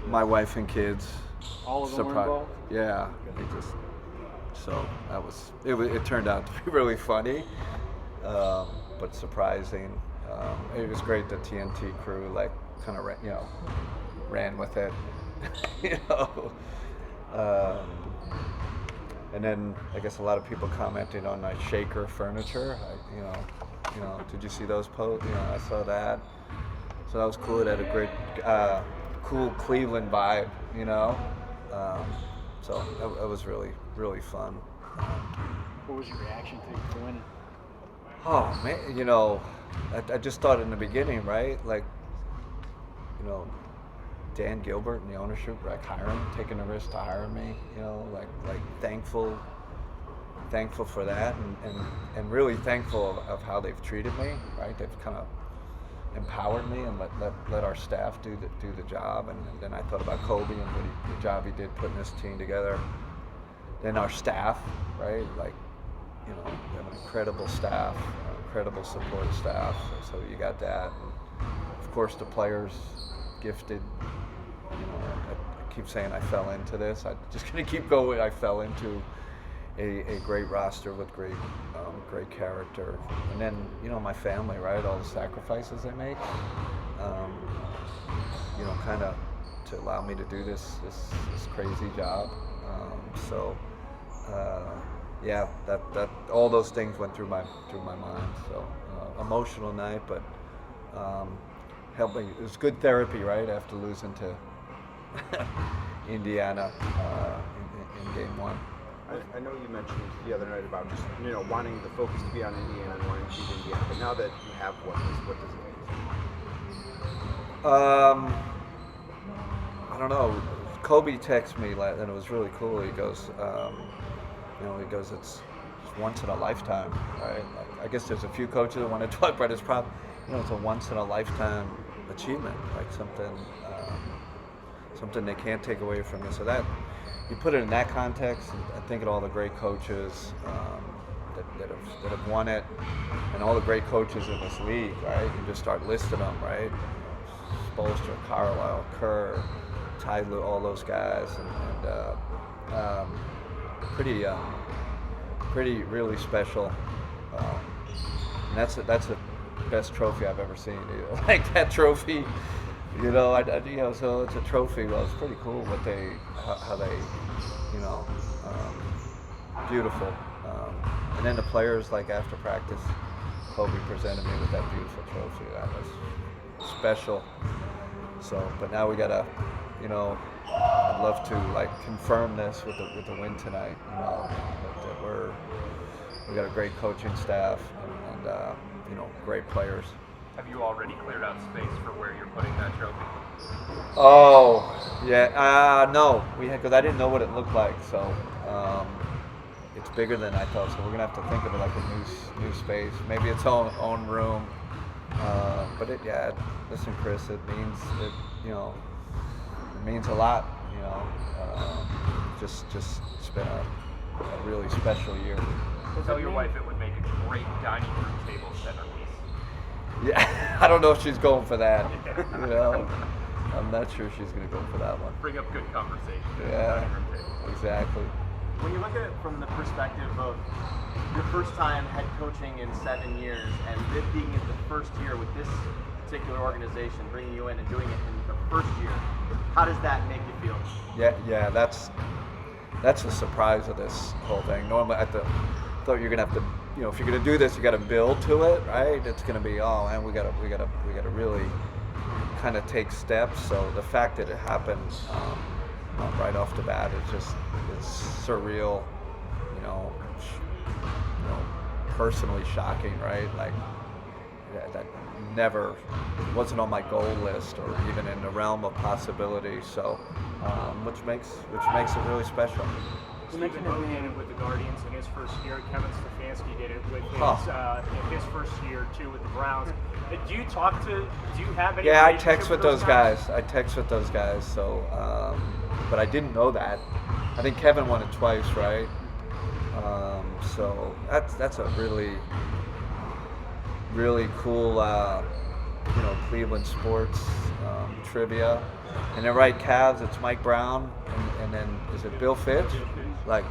My wife and kids. All of them were involved? Yeah. So it turned out to be really funny, but surprising. It was great. The TNT crew kind of ran with it, you know. Um, and then I guess a lot of people commented on my shaker furniture. Did you see those posts? I saw that. So that was cool. It had a great, cool Cleveland vibe, So it was really, really fun. What was your reaction to winning? Oh man, I just thought in the beginning, right? Dan Gilbert and the ownership, taking the risk to hire me, thankful for that, and really thankful of how they've treated me, right? They've kind of empowered me and let our staff do the job, and then I thought about Kobe and the job he did putting this team together. Then our staff, right? We have an incredible staff, incredible support staff. So you got that. And of course, the players, gifted. I keep saying I fell into this. I'm just going to keep going. I fell into a great roster with great character. And then, my family, right? All the sacrifices they make, kind of to allow me to do this crazy job. Yeah, that all those things went through my mind. So emotional night, but helped me. It was good therapy, right? After losing to Indiana in game one. I know you mentioned the other night about just wanting the focus to be on Indiana and wanting to beat Indiana, but now that you have what does it mean? I don't know. Kobe texted me and it was really cool. He goes, it's once in a lifetime, right? I guess there's a few coaches that want to talk, but it's probably, it's a once in a lifetime achievement, like something they can't take away from you. So that, you put it in that context, I think of all the great coaches that have won it, and all the great coaches in this league, right? You just start listing them, right? Spoelstra, Carlisle, Kerr, Ty Lue, all those guys, and pretty really special. And that's the best trophy I've ever seen. Like that trophy, so it's a trophy. Well, it's pretty cool what how they, beautiful. And then the players, after practice, Kobe presented me with that beautiful trophy. That was special. So, but now we gotta, I'd love to confirm this with the win tonight. That we got a great coaching staff and great players. Have you already cleared out space for where you're putting that trophy? Oh, yeah. No, because I didn't know what it looked like. So it's bigger than I thought. So we're gonna have to think of it like a new space, maybe its own room. But listen, Chris, it means a lot. Just it's been a really special year. Tell your wife it would make a great dining room table centerpiece. Yeah, I don't know if she's going for that. I'm not sure she's going to go for that one. Bring up good conversation. Yeah, exactly. When you look at it from the perspective of your first time head coaching in 7 years, and it being in the first year with this particular organization, bringing you in and doing it in the first year, how does that make you feel? Yeah, that's the surprise of this whole thing. Normally, I thought you're gonna have to, if you're gonna do this, you got to build to it, right? It's gonna be, we gotta really kind of take steps. So the fact that it happened right off the bat is surreal, personally shocking, right? That never wasn't on my goal list or even in the realm of possibility. So, which makes it really special. You mentioned him did it with the Guardians in his first year. Kevin Stefanski did it with his first year too with the Browns. Do you have any? Yeah, I text with those guys. So, but I didn't know that. I think Kevin won it twice, right? So that's a really, really cool Cleveland sports trivia, and then right Cavs, it's Mike Brown, and then is it Bill Fitch? Like,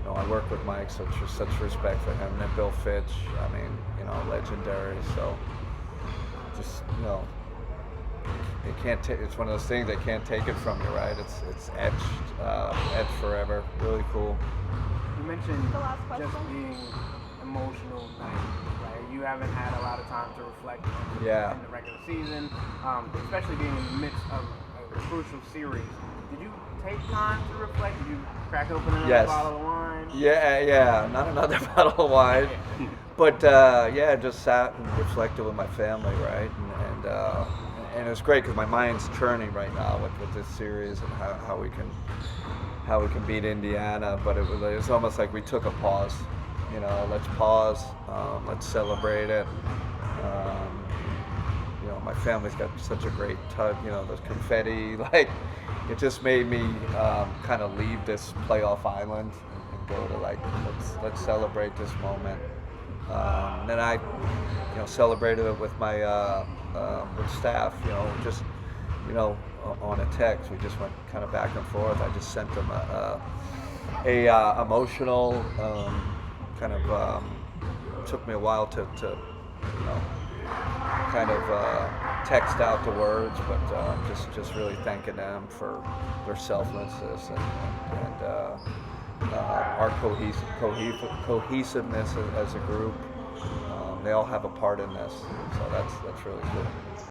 I work with Mike, so such respect for him. And then Bill Fitch, I mean, legendary. So just they can't take. It's one of those things they can't take it from you, right? It's etched forever. Really cool. You mentioned just being emotional, right? You haven't had a lot of time to reflect in the regular season, especially being in the midst of a crucial series. Did you take time to reflect? Did you crack open another bottle of wine? Yeah, not another bottle of wine, but just sat and reflected with my family, right? And it was great because my mind's churning right now with this series and how we can beat Indiana. But it was almost like we took a pause. Let's pause. Let's celebrate it. My family's got such a great touch. The confetti, like it just made me kind of leave this playoff island and go to let's celebrate this moment. And then I, celebrated it with my with staff. On a text, we just went kind of back and forth. I just sent them a emotional took me a while to kind of text out the words, but just really thanking them for their selflessness and our cohesiveness as a group. They all have a part in this, so that's really cool.